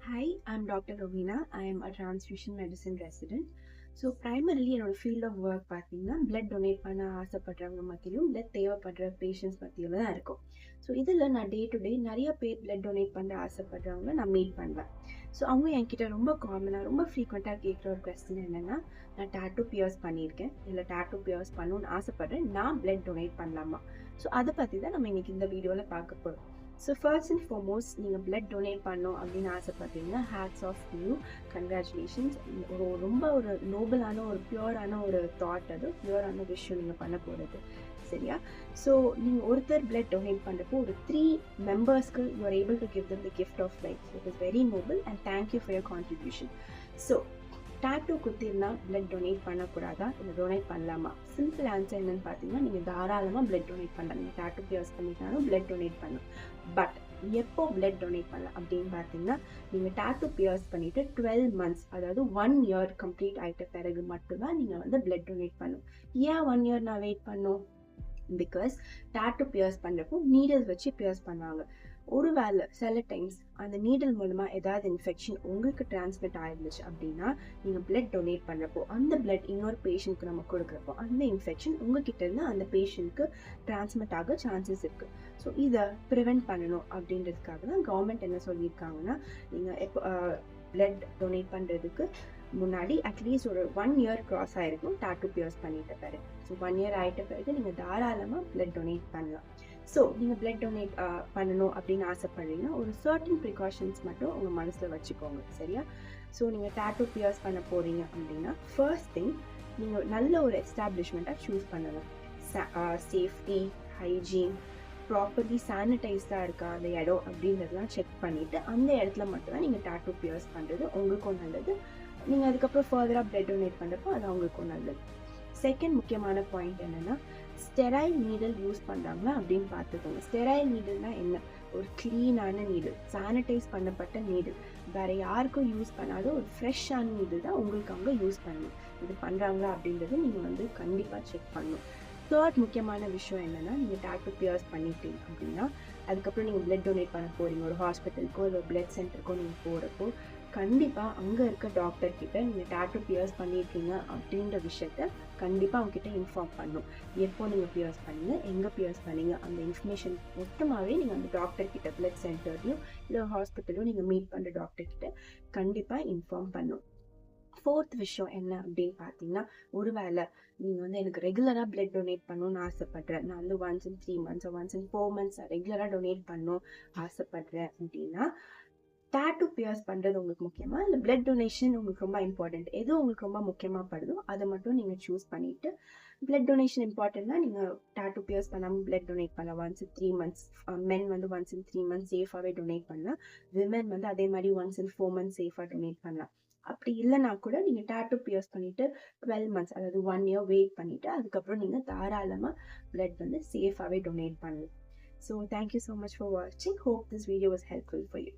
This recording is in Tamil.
Hi, I'm Dr. Rovina. I am a transfusion medicine resident. So primarily என்னோடய ஃபீல்ட் ஆஃப் ஒர்க் பார்த்தீங்கன்னா பிளட் டொனேட் பண்ண ஆசைப்படுறவங்க மத்தியிலும் பிளட் தேவைப்படுற பேஷண்ட்ஸ் மத்தியில் தான் இருக்கும். ஸோ இதில் நான் டே டு டே நிறைய பேர் பிளட் டொனேட் பண்ண ஆசைப்படுறவங்க நான் மீட் பண்ணுவேன். ஸோ அவங்க என்கிட்ட ரொம்ப காமனாக ரொம்ப ஃப்ரீக்வெண்ட்டாக கேட்குற ஒரு கொஸ்டின் என்னென்னா, நான் டாட்டூ பியர்ஸ் பண்ணியிருக்கேன், இல்லை டாட்டூ பியர்ஸ் பண்ணணும்னு ஆசைப்படுறேன், நான் பிளட் டொனேட் பண்ணலாமா? ஸோ அதை பற்றி தான் நம்ம இன்றைக்கி இந்த வீடியோவில் பார்க்க போகிறோம். ஸோ ஃபர்ஸ்ட் அண்ட் ஃபார்மோஸ்ட் நீங்கள் பிளட் டொனேட் பண்ணோம் அப்படின்னு ஆசைப்பட்டீங்கன்னா ஹேட்ஸ் ஆஃப் யூ, கங்க்ராச்சுலேஷன்ஸ். ரொம்ப ஒரு நோபலான ஒரு பியூரான ஒரு தாட், அது பியூரான விஷயம் நீங்கள் பண்ண போகிறது, சரியா? ஸோ நீங்கள் ஒருத்தர் பிளட் டொனேட் பண்ணுறப்போ ஒரு 3 மெம்பர்ஸ்க்கு you are able to give them the gift of life. It is very noble and thank you for your contribution. So tattoo குத்திருந்தா பிளட் டொனேட் பண்ணக்கூடாதா, இல்லை டொனேட் பண்ணலாமா? சிம்பிள் ஆன்சர் என்னன்னு பார்த்தீங்கன்னா, நீங்கள் தாராளமாக பிளட் டொனேட் பண்ணலாம். நீங்கள் டாட்டூ பியர்ஸ் பண்ணிட்டாலும் பிளட் டொனேட் பண்ணலாம். பட் எப்போ பிளட் டொனேட் பண்ணலாம் அப்படின்னு பார்த்தீங்கன்னா, நீங்கள் டாட்டூ பியர்ஸ் பண்ணிவிட்டு 12 மந்த்ஸ், அதாவது 1 இயர் கம்ப்ளீட் ஆகிட்ட பிறகு மட்டும்தான் நீங்கள் வந்து பிளட் டொனேட் பண்ணணும். ஏன் 1 இயர் நான் வெயிட் பண்ணணும்? பிகாஸ் டாட்டூ பியர்ஸ் பண்ணுறப்போ நீடல் வச்சு பியர்ஸ் பண்ணுவாங்க. ஒருவேளை சில டைம்ஸ் அந்த நீடல் மூலமாக ஏதாவது இன்ஃபெக்ஷன் உங்களுக்கு டிரான்ஸ்மிட் ஆகிருந்துச்சு அப்படின்னா, நீங்கள் பிளட் டொனேட் பண்ணுறப்போ அந்த பிளட் இன்னொரு பேஷண்ட்க்கு நம்ம கொடுக்குறப்போ அந்த இன்ஃபெக்ஷன் உங்ககிட்ட இருந்து அந்த பேஷண்ட்க்கு டிரான்ஸ்மிட் ஆக சான்சஸ் இருக்குது. ஸோ இதை ப்ரிவெண்ட் பண்ணணும் அப்படின்றதுக்காக தான் கவர்மெண்ட் என்ன சொல்லியிருக்காங்கன்னா, நீங்கள் எப்போ பிளட் டொனேட் பண்ணுறதுக்கு முன்னாடி அட்லீஸ்ட் ஒரு 1 இயர் க்ராஸ் ஆகிருக்கும் டாட்டூ பியர்ஸ் பண்ணிட்ட பிறகு. ஸோ 1 இயர் ஆகிட்ட பிறகு நீங்கள் தாராளமாக பிளட் டொனேட் பண்ணலாம். ஸோ நீங்கள் பிளட் டொனேட் பண்ணணும் அப்படின்னு ஆசைப்படுறீங்கன்னா ஒரு சர்டன் ப்ரிகாஷன்ஸ் மட்டும் உங்கள் மனசில் வச்சுக்கோங்க, சரியா? ஸோ நீங்கள் டாட்டூ பியர்ஸ் பண்ண போகிறீங்க அப்படின்னா ஃபர்ஸ்ட் திங், நீங்கள் நல்ல ஒரு எஸ்டாப்ளிஷ்மெண்ட்டாக சூஸ் பண்ணணும். சேஃப்டி, ஹைஜீன், ப்ராப்பர்லி சானிடைஸ்டாக இருக்கா அந்த இடம் அப்படின்றதெல்லாம் செக் பண்ணிவிட்டு அந்த இடத்துல மட்டும்தான் நீங்கள் டாட்டூ பியர்ஸ் பண்ணுறது உங்களுக்கும் நல்லது. நீங்கள் அதுக்கப்புறம் ஃபர்தராக பிளட் டொனேட் பண்ணுறப்போ அது அவங்களுக்கும் நல்லது. செகண்ட் முக்கியமான பாயிண்ட் என்னென்னா, ஸ்டெரைல் நீடல் யூஸ் பண்ணுறாங்களா அப்படின்னு பார்த்துக்கோங்க. ஸ்டெரைல் நீடல்னால் என்ன? ஒரு க்ளீனான நீடல், சானிடைஸ் பண்ணப்பட்ட நீடல், வேறு யாருக்கும் யூஸ் பண்ணாத ஒரு ஃப்ரெஷ்ஷான நீடல் தான் உங்களுக்கு அவங்க யூஸ் பண்ணணும். இது பண்ணுறாங்களா அப்படின்றது நீங்கள் வந்து கண்டிப்பாக செக் பண்ணணும். தேர்ட் முக்கியமான விஷயம் என்னென்னா, நீங்கள் டாட்டூ பியர்ஸ் பண்ணிட்டீங்க அப்படின்னா அதுக்கப்புறம் நீங்கள் பிளட் டொனேட் பண்ண போகிறீங்க, ஒரு ஹாஸ்பிட்டலுக்கோ இல்லை பிளட் சென்டருக்கோ நீங்கள் போகிறப்போ கண்டிப்பாக அங்கே இருக்க டாக்டர்கிட்ட நீங்கள் டாட்டூ பியர்ஸ் பண்ணியிருக்கீங்க அப்படின்ற விஷயத்த கண்டிப்பாக அவங்ககிட்ட இன்ஃபார்ம் பண்ணணும். எப்போ நீங்கள் பியர்ஸ் பண்ணீங்க, எங்கே பியர்ஸ் பண்ணீங்க, அந்த இன்ஃபர்மேஷன் மொத்தமாகவே நீங்கள் அந்த டாக்டர்கிட்ட பிளட் சென்டர்லையும் இல்லை ஹாஸ்பிட்டலையும் நீங்கள் மீட் பண்ணுற டாக்டர்கிட்ட கண்டிப்பாக இன்ஃபார்ம் பண்ணணும். ஃபோர்த் விஷயம் என்ன அப்படின்னு பார்த்தீங்கன்னா, ஒருவேளை நீங்கள் வந்து எனக்கு ரெகுலராக பிளட் டொனேட் பண்ணணும்னு ஆசைப்படுறேன், நான் வந்து once in 3 months once in 4 months ரெகுலராக டொனேட் பண்ணணும் ஆசைப்படுறேன் அப்படின்னா, டாட்டூ பியர்ஸ் பண்ணுறது உங்களுக்கு முக்கியமா, இல்லை பிளட் டொனேஷன் உங்களுக்கு ரொம்ப இம்பார்ட்டண்ட், எது உங்களுக்கு ரொம்ப முக்கியமாக படுதோ அதை மட்டும் நீங்கள் சூஸ் பண்ணிவிட்டு, பிளட் டொனேஷன் இம்பார்ட்டன்ட்னா நீங்கள் டாட்டூ பியர்ஸ் பண்ணாமல் பிளட் டொனேட் பண்ணலாம். ஒன்ஸ் இன் 3 மந்த்ஸ், மென் வந்து ஒன்ஸ் இன் 3 மந்த்ஸ் சேஃபாகவே டொனேட் பண்ணலாம். விமென் வந்து அதே மாதிரி ஒன்ஸ் இன் 4 மந்த்ஸ் சேஃபாக டொனேட் பண்ணலாம். அப்படி இல்லைனா கூட நீங்கள் டாட்டூ பியர்ஸ் பண்ணிவிட்டு 12 மந்த்ஸ், அதாவது 1 இயர் வெயிட் பண்ணிவிட்டு அதுக்கப்புறம் நீங்கள் தாராளமாக பிளட் வந்து சேஃபாகவே டொனேட் பண்ணலாம். So thank you so much for வாட்சிங். Hope this video was helpful for you.